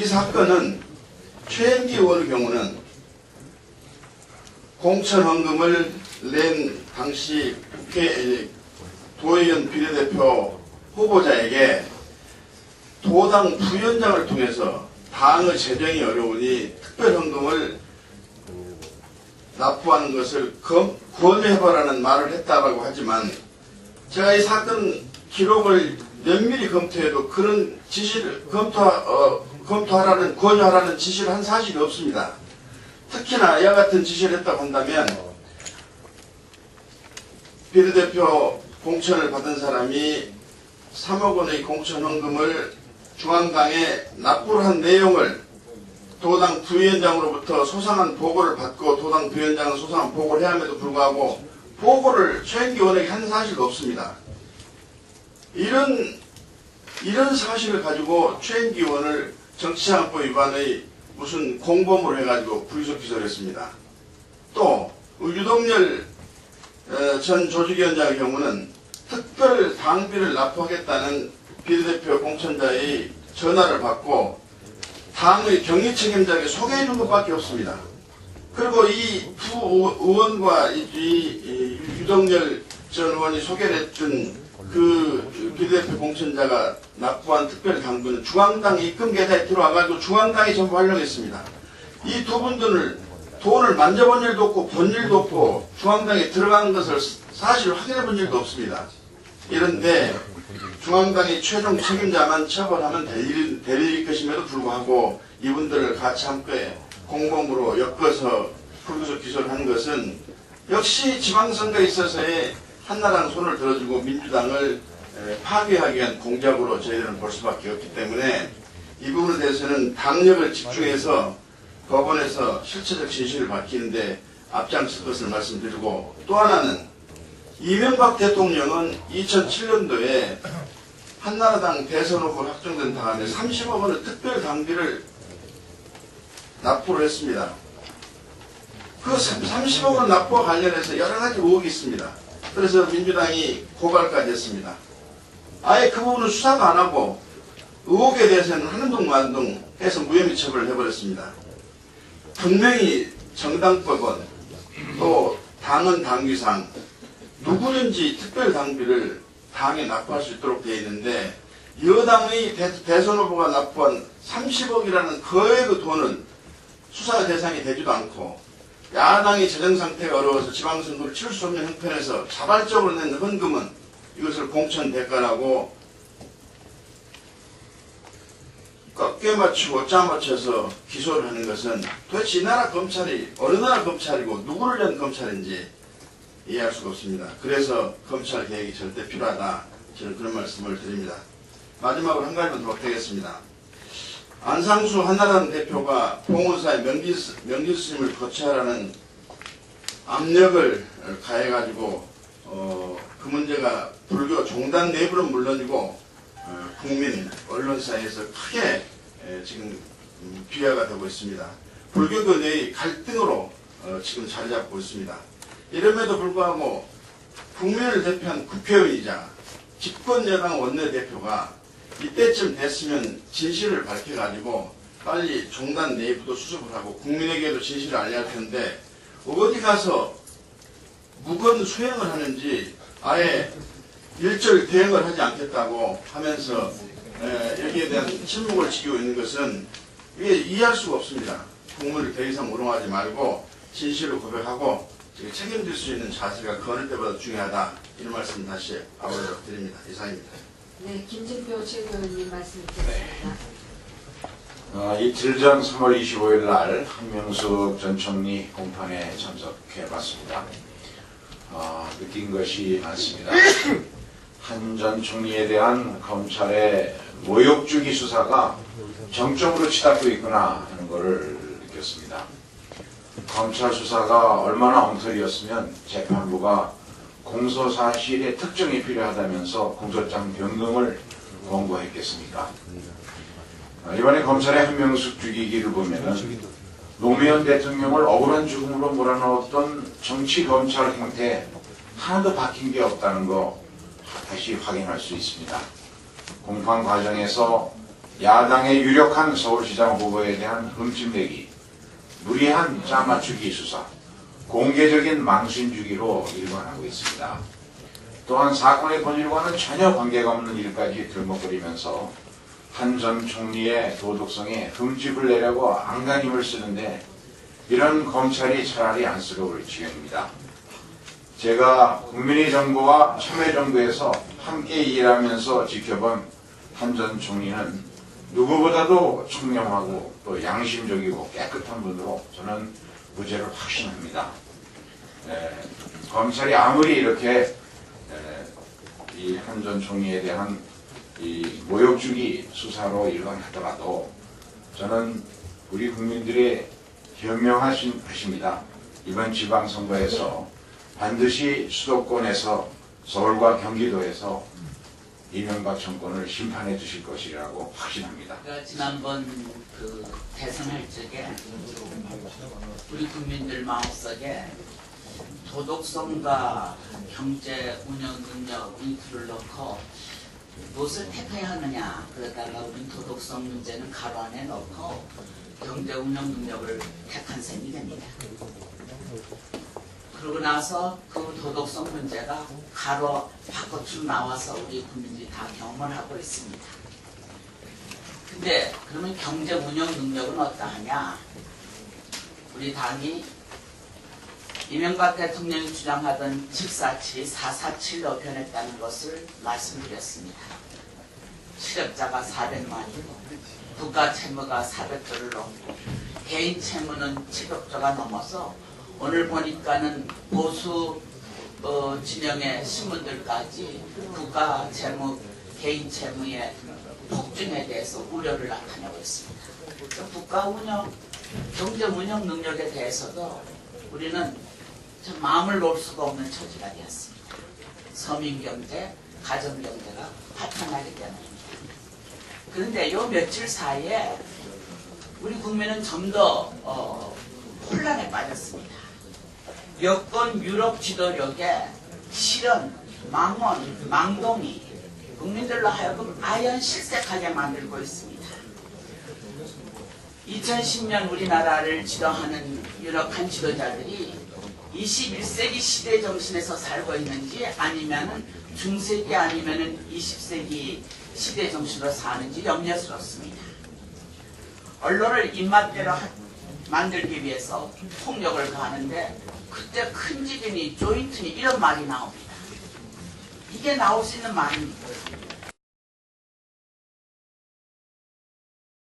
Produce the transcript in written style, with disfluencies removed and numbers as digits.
사건은 최현기 의원의 경우는 공천헌금을 낸 당시 국회 도의원 비례대표 후보자에게 도당 부위원장을 통해서 당의 재정이 어려우니 특별헌금을 납부하는 것을 권유해보라는 말을 했다고 하지만 제가 이 사건 기록을 면밀히 검토해도 그런 지시를 검토하라는 권유하라는 지시를 한 사실이 없습니다. 특히나 이와 같은 지시를 했다고 한다면 비례대표 공천을 받은 사람이 3억 원의 공천헌금을 중앙당에 납부를 한 내용을 도당 부위원장으로부터 소상한 보고를 받고 도당 부위원장은 소상한 보고를 해야 함에도 불구하고 보고를 최현기 의원에게 한 사실도 없습니다. 이런 사실을 가지고 최현기 의원을 정치자금법 위반의 무슨 공범으로 해가지고 불기소 기소를 했습니다. 또 유동열 전 조직위원장의 경우는 특별 당비를 납부하겠다는 비례대표 공천자의 전화를 받고 당의 경리 책임자에게 소개해 준 것밖에 없습니다. 그리고 이 부 의원과 이 유동열 전 의원이 소개를 했던 그 비례대표 공천자가 납부한 특별 당비는 중앙당 입금 계좌에 들어와가지고 중앙당이 전부 활용했습니다. 이 두 분들을 돈을 만져본 일도 없고 본 일도 없고 중앙당에 들어간 것을 사실 확인해 본 일도 없습니다. 이런데 중앙당이 최종 책임자만 처벌하면 될 일일 것임에도 불구하고 이분들을 같이 함께 공범으로 엮어서 불구속 기소를 한 것은 역시 지방선거에 있어서의 한나라당 손을 들어주고 민주당을 파괴하기 위한 공작으로 저희들은 볼 수밖에 없기 때문에 이 부분에 대해서는 당력을 집중해서 법원에서 실체적 진실을 밝히는데 앞장설 것을 말씀드리고, 또 하나는 이명박 대통령은 2007년도에 한나라당 대선 후보 확정된 다음에 30억 원의 특별 당비를 납부를 했습니다. 그 30억 원 납부와 관련해서 여러 가지 의혹이 있습니다. 그래서 민주당이 고발까지 했습니다. 아예 그 부분은 수사도 안 하고 의혹에 대해서는 한둥만둥 해서 무혐의 처벌을 해버렸습니다. 분명히 정당법원 또 당헌 당규상 누구든지 특별 당비를 당에 납부할 수 있도록 되어 있는데 여당의 대선 후보가 납부한 30억이라는 거액의 돈은 수사 대상이 되지도 않고 야당이 재정 상태가 어려워서 지방선거를 치를 수 없는 형편에서 자발적으로 낸 헌금은 이것을 공천 대가라고 꺾여 맞추고 짜 맞춰서 기소를 하는 것은 도대체 이 나라 검찰이 어느 나라 검찰이고 누구를 위한 검찰인지 이해할 수가 없습니다. 그래서 검찰 개혁이 절대 필요하다, 저는 그런 말씀을 드립니다. 마지막으로 한 가지만 더 드리겠습니다. 안상수 한나라당 대표가 봉은사의 명진 스님을 거쳐라는 압력을 가해가지고 그 문제가 불교 종단 내부는 물론이고 국민 언론사에서 크게 지금 비화가 되고 있습니다. 불교계 내의 갈등으로 지금 자리 잡고 있습니다. 이름에도 불구하고 국민을 대표한 국회의원이자 집권여당 원내대표가 이때쯤 됐으면 진실을 밝혀가지고 빨리 종단 내부도 수습을 하고 국민에게도 진실을 알려야 할 텐데 어디 가서 무건 수행을 하는지 아예 일절 대응을 하지 않겠다고 하면서 여기에 대한 침묵을 지키고 있는 것은 이게 이해할 수가 없습니다. 국민을 더 이상 우롱하지 말고 진실을 고백하고 책임질 수 있는 자세가 그 어느 때보다 중요하다, 이런 말씀 다시 아울러 드립니다. 이상입니다. 네, 김진표 최고위원님 말씀 드리겠습니다. 이틀 전 3월 25일 날 한명숙 전 총리 공판에 참석해봤습니다. 느낀 것이 많습니다. 한 전 총리에 대한 검찰의 모욕주기 수사가 정점으로 치닫고 있구나 하는 것을 느꼈습니다. 검찰 수사가 얼마나 엉터리였으면 재판부가 공소사실의 특정이 필요하다면서 공소장 변경을 권고했겠습니까? 이번에 검찰의 한명숙 죽이기를 보면은 노무현 대통령을 억울한 죽음으로 몰아넣었던 정치 검찰 행태에 하나도 바뀐 게 없다는 거 다시 확인할 수 있습니다. 공판 과정에서 야당의 유력한 서울시장 후보에 대한 흠집내기, 무리한 짜맞추기 수사, 공개적인 망신 주기로 일관하고 있습니다. 또한 사건의 본질과는 전혀 관계가 없는 일까지 들먹거리면서 한 전 총리의 도덕성에 흠집을 내려고 안간힘을 쓰는데 이런 검찰이 차라리 안쓰러울 지경입니다. 제가 국민의 정부와 참여정부에서 함께 일하면서 지켜본 한 전 총리는 누구보다도 청렴하고 또 양심적이고 깨끗한 분으로 저는 무죄를 확신합니다. 검찰이 아무리 이렇게 이 한 전 총리에 대한 이 모욕주기 수사로 일관하더라도 저는 우리 국민들의 현명하신 것입니다. 이번 지방선거에서 반드시 수도권에서 서울과 경기도에서 이명박 정권을 심판해 주실 것이라고 확신합니다. 그러니까 지난번 그 대선할 적에 우리 국민들 마음속에 도덕성과 경제 운영 능력 이 둘을 넣고 무엇을 택해야 하느냐, 그러다가 우리 도덕성 문제는 가로 안에 넣고 경제 운영 능력을 택한 셈이 됩니다. 그러고 나서 그 도덕성 문제가 가로 바깥으로 나와서 우리 국민들이 다 경험을 하고 있습니다. 근데 그러면 경제 운영 능력은 어떠하냐? 우리 당이 이명박 대통령이 주장하던 직사치 447로 변했다는 것을 말씀드렸습니다. 실업자가 400만이고 국가 채무가 400조를 넘고 개인 채무는 700조가 넘어서 오늘 보니까는 보수 진영의 신문들까지 국가 채무, 개인 채무의 폭증에 대해서 우려를 나타내고 있습니다. 국가 운영, 경제 운영 능력에 대해서도 우리는 참 마음을 놓을 수가 없는 처지가 되었습니다. 서민경제, 가정경제가 파탄나기 때문입니다. 그런데 요 며칠 사이에 우리 국민은 좀 더 혼란에 빠졌습니다. 여권 유럽 지도력에 실현, 망언, 망동이 국민들로 하여금 아연실색하게 만들고 있습니다. 2010년 우리나라를 지도하는 유력한 지도자들이 21세기 시대 정신에서 살고 있는지 아니면 중세기 아니면 20세기 시대 정신으로 사는지 염려스럽습니다. 언론을 입맛대로 만들기 위해서 폭력을 가하는데 그때 큰 지진이 조인트니 이런 말이 나옵니다. 이게 나올 수 있는 말입니까?